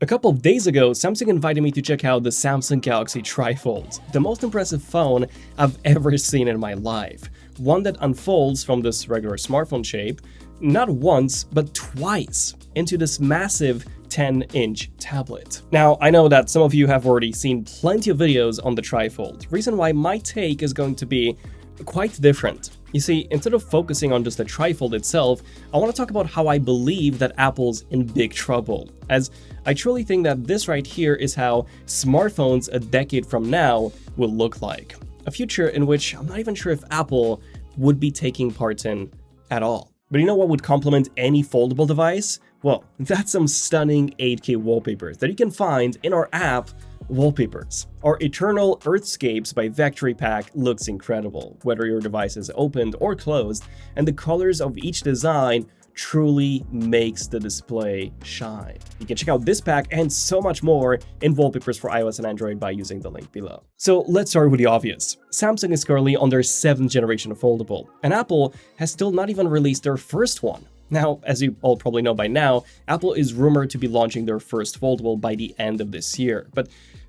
couple of days ago, Samsung invited me to check out the Samsung Galaxy TriFold, the most impressive phone I've ever seen in my life. One that unfolds from this regular smartphone shape, not once, but twice, into this massive 10-inch tablet. Now, I know that some of you have already seen plenty of videos on the TriFold. Reason why my take is going to be quite different. You see, instead of focusing on just the TriFold itself, I want to talk about how I believe that Apple's in big trouble, as I truly think that this right here is how smartphones a decade from now will look like. A future in which I'm not even sure if Apple would be taking part in at all. But you know what would complement any foldable device? Well, that's some stunning 8K wallpapers that you can find in our app, Wallpapers. Our Eternal Earthscapes by Vectory Pack looks incredible, whether your device is opened or closed, and the colors of each design truly makes the display shine. You can check out this pack and so much more in Wallpapers for iOS and Android by using the link below. So let's start with the obvious. Samsung is currently on their 7th generation of foldable, and Apple has still not even released their first one. Now, as you all probably know by now, Apple is rumored to be launching their first foldable by the end of this year, but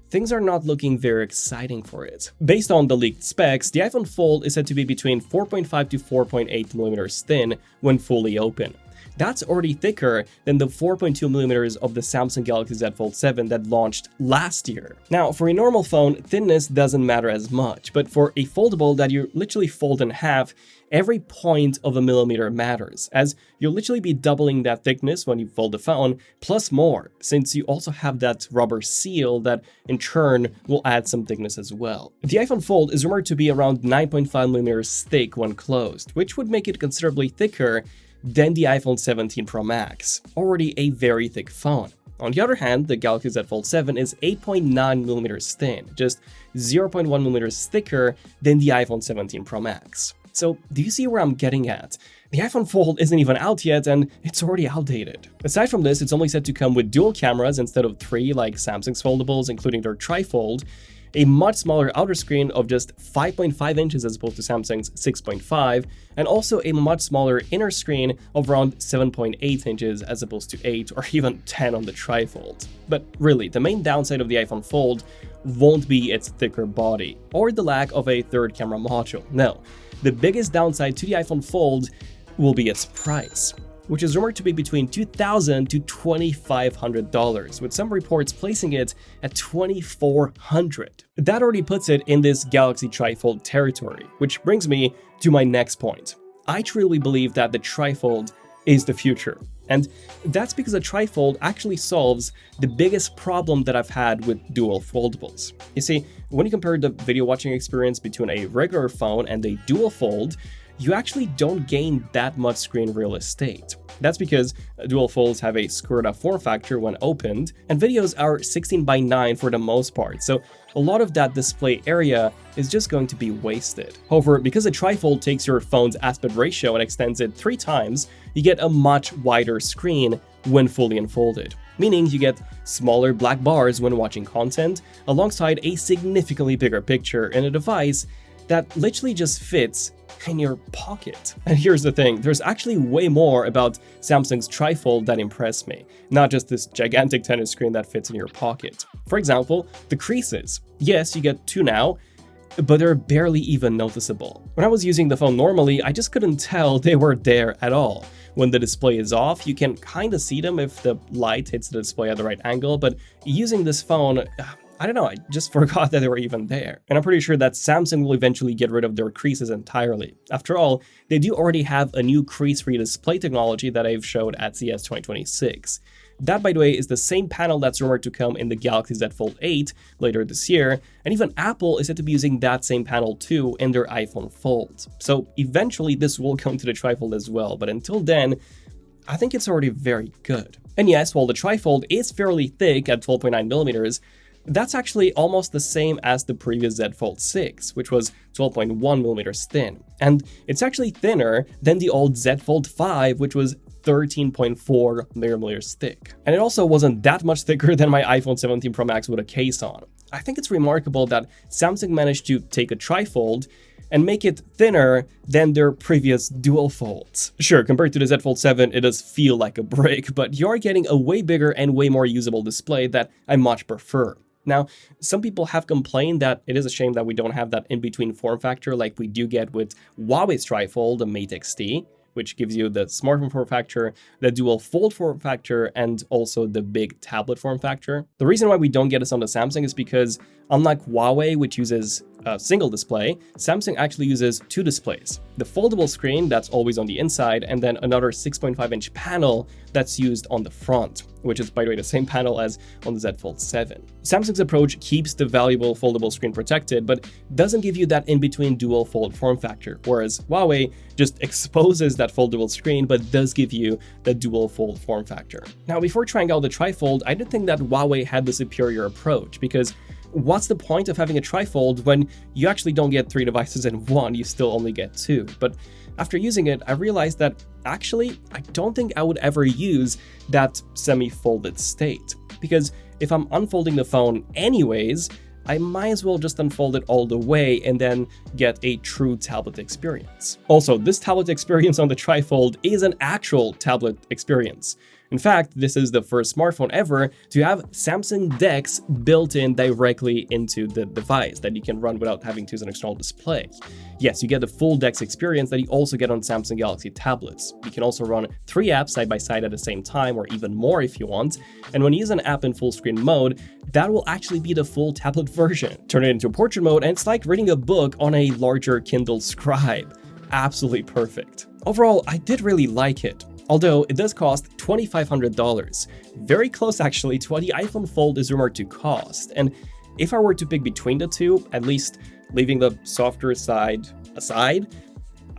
things are not looking very exciting for it. Based on the leaked specs, the iPhone Fold is said to be between 4.5 to 4.8 millimeters thin when fully open. That's already thicker than the 4.2 millimeters of the Samsung Galaxy Z Fold 7 that launched last year. Now, for a normal phone, thinness doesn't matter as much, but for a foldable that you literally fold in half, every point of a millimeter matters, as you'll literally be doubling that thickness when you fold the phone, plus more, since you also have that rubber seal that in turn will add some thickness as well. The iPhone Fold is rumored to be around 9.5 millimeters thick when closed, which would make it considerably thicker than the iPhone 17 Pro Max, already a very thick phone. On the other hand, the Galaxy Z Fold 7 is 8.9 millimeters thin, just 0.1 millimeters thicker than the iPhone 17 Pro Max. So, do you see where I'm getting at? The iPhone Fold isn't even out yet and it's already outdated. Aside from this, it's only set to come with dual cameras instead of 3 like Samsung's foldables, including their TriFold, a much smaller outer screen of just 5.5 inches as opposed to Samsung's 6.5, and also a much smaller inner screen of around 7.8 inches as opposed to 8 or even 10 on the TriFold. But really, the main downside of the iPhone Fold won't be its thicker body or the lack of a third camera module. No, the biggest downside to the iPhone Fold will be its price, which is rumored to be between $2,000 to $2,500, with some reports placing it at $2,400. That already puts it in this Galaxy TriFold territory, which brings me to my next point. I truly believe that the TriFold is the future, and that's because the TriFold actually solves the biggest problem that I've had with dual foldables. You see, when you compare the video watching experience between a regular phone and a dual fold, you actually don't gain that much screen real estate. That's because dual folds have a screwed-up form factor when opened, and videos are 16:9 for the most part, so a lot of that display area is just going to be wasted. However, because the TriFold takes your phone's aspect ratio and extends it 3 times, you get a much wider screen when fully unfolded, meaning you get smaller black bars when watching content, alongside a significantly bigger picture in a device that literally just fits in your pocket. And here's the thing, there's actually way more about Samsung's TriFold that impressed me, not just this gigantic tennis screen that fits in your pocket. For example, the creases. Yes, you get 2 now, but they're barely even noticeable. When I was using the phone normally, I just couldn't tell they were there at all. When the display is off, you can kind of see them if the light hits the display at the right angle, but using this phone, I don't know, I just forgot that they were even there. And I'm pretty sure that Samsung will eventually get rid of their creases entirely. After all, they do already have a new crease-free display technology that I've showed at CES 2026. That, by the way, is the same panel that's rumored to come in the Galaxy Z Fold 8 later this year, and even Apple is said to be using that same panel too in their iPhone Fold. So eventually this will come to the TriFold as well, but until then, I think it's already very good. And yes, while the TriFold is fairly thick at 12.9 millimeters, that's actually almost the same as the previous Z Fold 6, which was 12.1 millimeters thin. And it's actually thinner than the old Z Fold 5, which was 13.4 millimeters thick. And it also wasn't that much thicker than my iPhone 17 Pro Max with a case on. I think it's remarkable that Samsung managed to take a TriFold and make it thinner than their previous dual folds. Sure, compared to the Z Fold 7, it does feel like a brick, but you're getting a way bigger and way more usable display that I much prefer. Now, some people have complained that it is a shame that we don't have that in-between form factor like we do get with Huawei's TriFold, the Mate XT, which gives you the smartphone form factor, the dual fold form factor, and also the big tablet form factor. The reason why we don't get this on the Samsung is because, unlike Huawei, which uses a single display, Samsung actually uses two displays. The foldable screen that's always on the inside, and then another 6.5-inch panel that's used on the front, which is, by the way, the same panel as on the Z Fold 7. Samsung's approach keeps the valuable foldable screen protected, but doesn't give you that in-between dual fold form factor, whereas Huawei just exposes that foldable screen, but does give you the dual fold form factor. Now, before trying out the TriFold, I did think that Huawei had the superior approach, because what's the point of having a TriFold when you actually don't get 3 devices in one, you still only get 2? But after using it, I realized that actually, I don't think I would ever use that semi-folded state. Because if I'm unfolding the phone anyways, I might as well just unfold it all the way and then get a true tablet experience. Also, this tablet experience on the TriFold is an actual tablet experience. In fact, this is the first smartphone ever to have Samsung DeX built in directly into the device that you can run without having to use an external display. Yes, you get the full DeX experience that you also get on Samsung Galaxy tablets. You can also run 3 apps side by side at the same time, or even more if you want. And when you use an app in full screen mode, that will actually be the full tablet version. Turn it into portrait mode, and it's like reading a book on a larger Kindle Scribe. Absolutely perfect. Overall, I did really like it. Although it does cost $2,500, very close actually to what the iPhone Fold is rumored to cost. And if I were to pick between the two, at least leaving the softer side aside,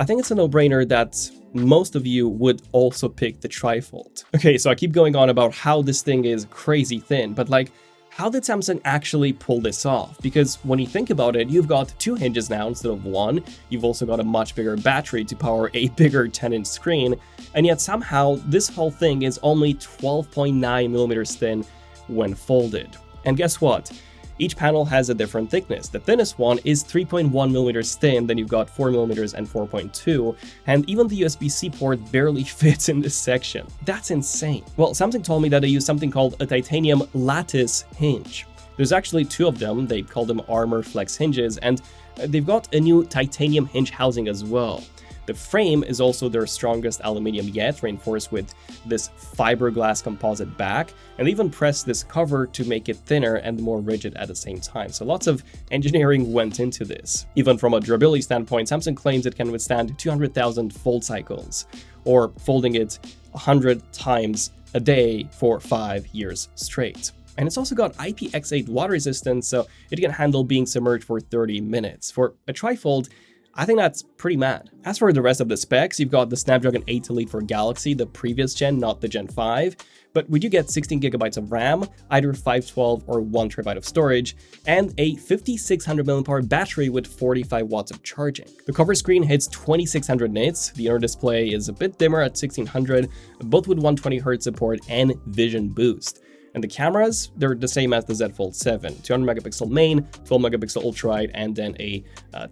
I think it's a no-brainer that most of you would also pick the TriFold. Okay, so I keep going on about how this thing is crazy thin, but like, how did Samsung actually pull this off? Because when you think about it, you've got 2 hinges now instead of 1. You've also got a much bigger battery to power a bigger 10-inch screen, and yet somehow this whole thing is only 12.9 millimeters thin when folded. And guess what? Each panel has a different thickness. The thinnest one is 3.1 millimeters thin, then you've got 4 millimeters and 4.2, and even the USB-C port barely fits in this section. That's insane. Well, Samsung told me that they use something called a titanium lattice hinge. There's actually 2 of them. They call them Armor Flex hinges, and they've got a new titanium hinge housing as well. The frame is also their strongest aluminum yet, reinforced with this fiberglass composite back, and they even pressed this cover to make it thinner and more rigid at the same time. So lots of engineering went into this. Even from a durability standpoint, Samsung claims it can withstand 200,000 fold cycles, or folding it 100 times a day for 5 years straight. And it's also got IPX8 water resistance, so it can handle being submerged for 30 minutes. For a TriFold, I think that's pretty mad. As for the rest of the specs, you've got the Snapdragon 8 Elite for Galaxy, the previous gen, not the Gen 5, but we do get 16 gigabytes of RAM, either 512 or 1 terabyte of storage, and a 5600 mAh battery with 45 watts of charging. The cover screen hits 2600 nits, the inner display is a bit dimmer at 1600, both with 120Hz support and Vision Boost. And the cameras, they're the same as the Z Fold 7, 200 megapixel main, 12 megapixel ultra-wide, and then a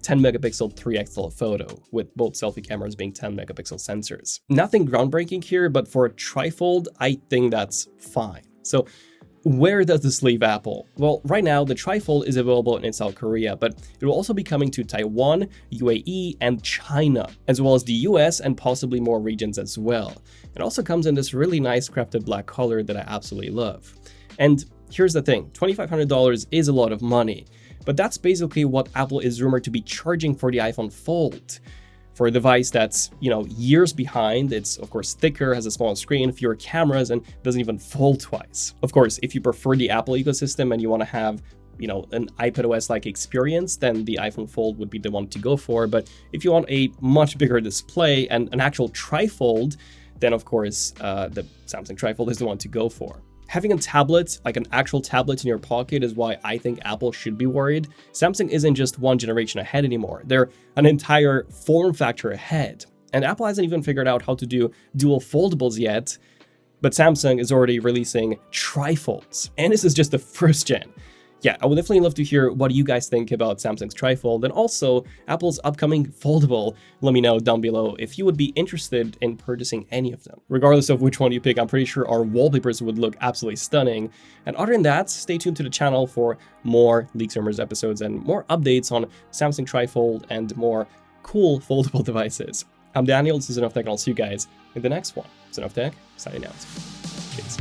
10 megapixel 3x telephoto, with both selfie cameras being 10 megapixel sensors. Nothing groundbreaking here, but for a TriFold, I think that's fine. So where does this leave Apple? Well, right now, the TriFold is available in South Korea, but it will also be coming to Taiwan, UAE, and China, as well as the US and possibly more regions as well. It also comes in this really nice crafted black color that I absolutely love. And here's the thing, $2,500 is a lot of money, but that's basically what Apple is rumored to be charging for the iPhone Fold. For a device that's, years behind, it's of course thicker, has a smaller screen, fewer cameras, and doesn't even fold twice. Of course, if you prefer the Apple ecosystem and you want to have, an iPadOS-like experience, then the iPhone Fold would be the one to go for. But if you want a much bigger display and an actual TriFold, then of course, the Samsung TriFold is the one to go for. Having a tablet, like an actual tablet in your pocket, is why I think Apple should be worried. Samsung isn't just one generation ahead anymore. They're an entire form factor ahead. And Apple hasn't even figured out how to do dual foldables yet, but Samsung is already releasing TriFolds. And this is just the first gen. yeah, I would definitely love to hear what you guys think about Samsung's TriFold and also Apple's upcoming foldable. Let me know down below if you would be interested in purchasing any of them. Regardless of which one you pick, I'm pretty sure our wallpapers would look absolutely stunning. And other than that, stay tuned to the channel for more Leaks Rumors episodes and more updates on Samsung TriFold and more cool foldable devices. I'm Daniel, this is Enough Tech, and I'll see you guys in the next one. It's Enough Tech, signing out. Cheers.